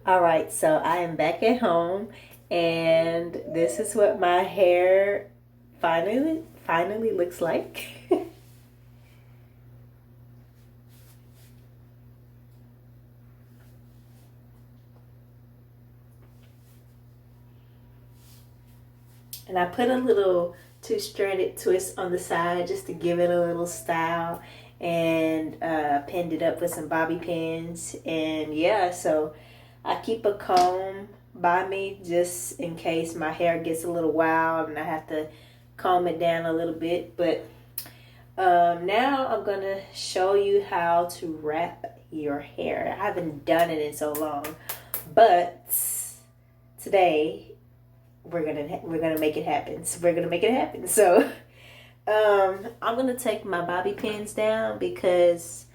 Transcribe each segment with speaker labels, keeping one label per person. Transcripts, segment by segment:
Speaker 1: All right, so I am back at home, and this is what my hair finally looks like. And I put a little two-stranded twist on the side just to give it a little style, and pinned it up with some bobby pins. And yeah, so I keep a comb by me just in case my hair gets a little wild and I have to comb it down a little bit. But now I'm gonna show you how to wrap your hair. I haven't done it in so long, but today we're gonna make it happen. So we're gonna make it happen. So I'm gonna take my bobby pins down because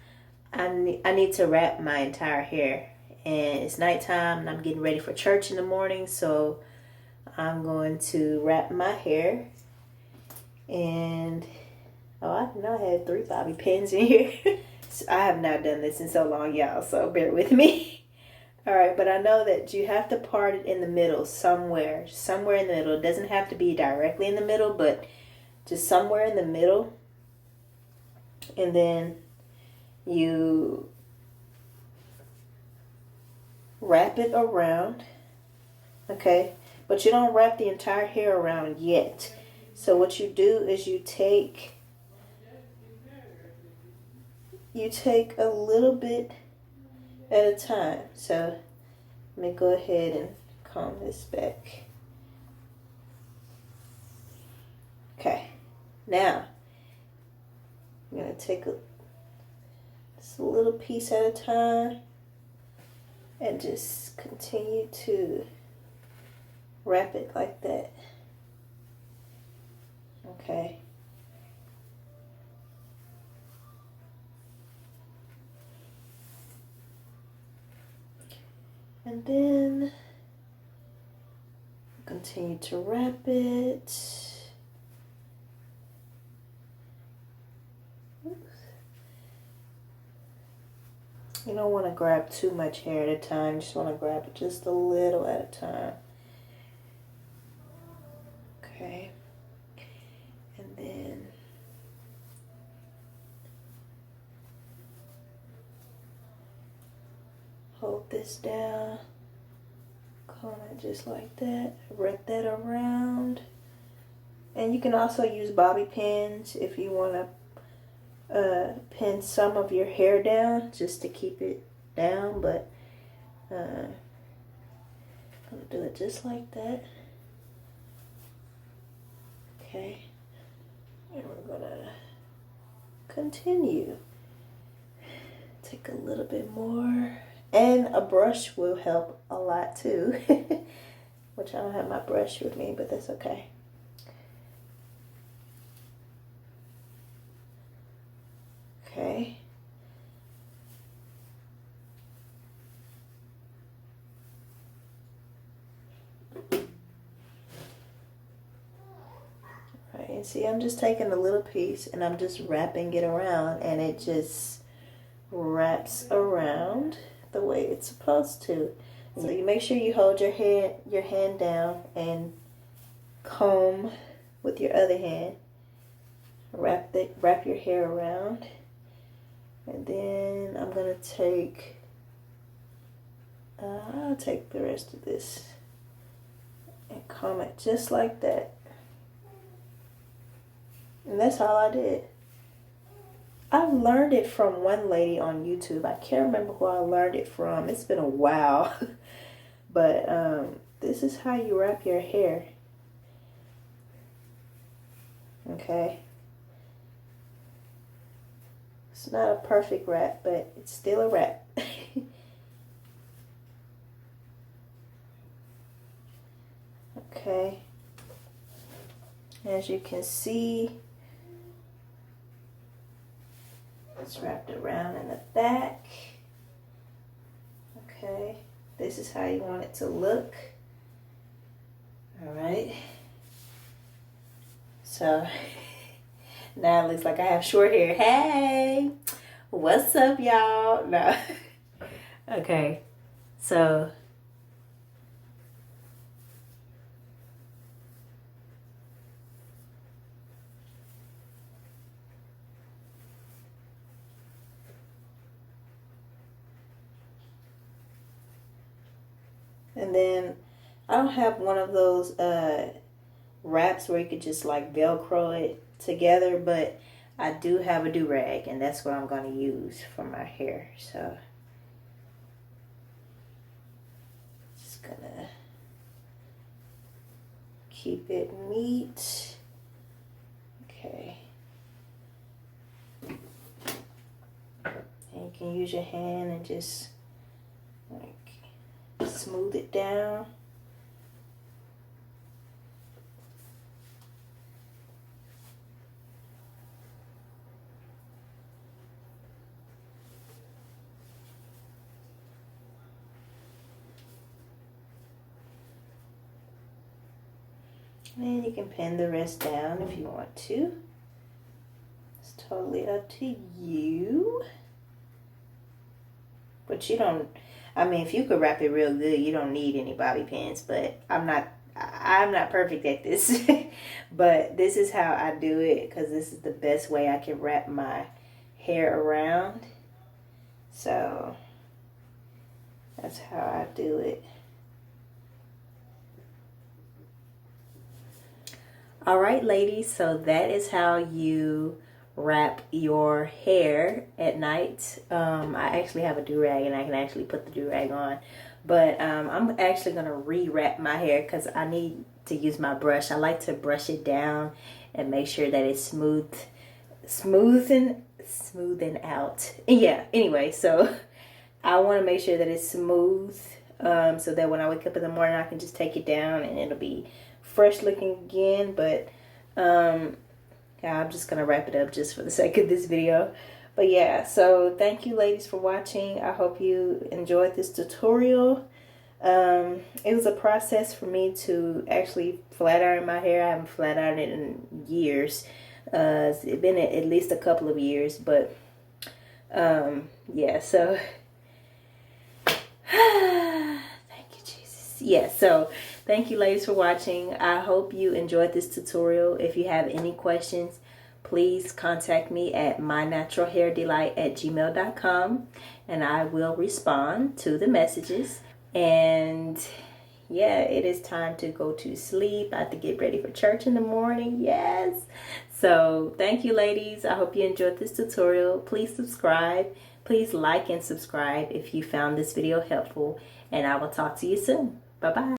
Speaker 1: I need to wrap my entire hair, and it's nighttime and I'm getting ready for church in the morning. So I'm going to wrap my hair, and oh, I didn't know I had 3 bobby pins in here. So I have not done this in so long, y'all. So bear with me. All right, but I know that you have to part it in the middle somewhere in the middle. It doesn't have to be directly in the middle, but just somewhere in the middle. And then you wrap it around, okay? But you don't wrap the entire hair around yet. So what you do is you take a little bit at a time. So let me go ahead and comb this back. Okay, now I'm going to take just a little piece at a time and just continue to wrap it like that. Okay. And then continue to wrap it. Oops. You don't want to grab too much hair at a time. You just want to grab it just a little at a time. Okay. And then hold this down, comb it just like that, wrap that around. And you can also use bobby pins if you want to pin some of your hair down just to keep it down, but I'm going to do it just like that. Okay, and we're going to continue. Take a little bit more. And a brush will help a lot too. Which I don't have my brush with me, but that's okay. Okay. Alright, and see, I'm just taking a little piece and I'm just wrapping it around, and it just wraps around the way it's supposed to. So you make sure you hold your hand down and comb with your other hand. Wrap your hair around, and then I'm gonna take I'll take the rest of this and comb it just like that. And that's all I did. I learned it from one lady on YouTube. I can't remember who I learned it from. It's been a while. But this is how you wrap your hair. Okay. It's not a perfect wrap, but it's still a wrap. Okay. As you can see, it's wrapped around in the back. Okay, this is how you want it to look. All right. So now it looks like I have short hair. Hey, what's up, y'all? No. Okay, so And then I don't have one of those wraps where you could just like Velcro it together, but I do have a do-rag, and that's what I'm going to use for my hair. So just gonna keep it neat. Okay. And you can use your hand and just like smooth it down. And you can pin the rest down if you want to. It's totally up to you. But you don't, I mean, if you could wrap it real good, you don't need any bobby pins. But I'm not perfect at this. But this is how I do it, because this is the best way I can wrap my hair around. So that's how I do it. All right, ladies, so that is how you wrap your hair at night. I actually have a do-rag, and I can actually put the do-rag on. But I'm actually going to re-wrap my hair because I need to use my brush. I like to brush it down and make sure that it's smoothing out. Yeah, anyway, so I want to make sure that it's smooth so that when I wake up in the morning, I can just take it down and it'll be fresh looking again. But yeah, I'm just gonna wrap it up just for the sake of this video. But yeah, so thank you ladies for watching. I hope you enjoyed this tutorial. It was a process for me to actually flat iron my hair. I haven't flat ironed it in years. It's been at least a couple of years, but yeah, so thank you, Jesus. Yeah, so thank you ladies for watching. I hope you enjoyed this tutorial. If you have any questions, please contact me at mynaturalhairdelight@gmail.com, and I will respond to the messages. And yeah, it is time to go to sleep. I have to get ready for church in the morning. Yes. So thank you ladies. I hope you enjoyed this tutorial. Please subscribe. Please like and subscribe if you found this video helpful, and I will talk to you soon. Bye-bye.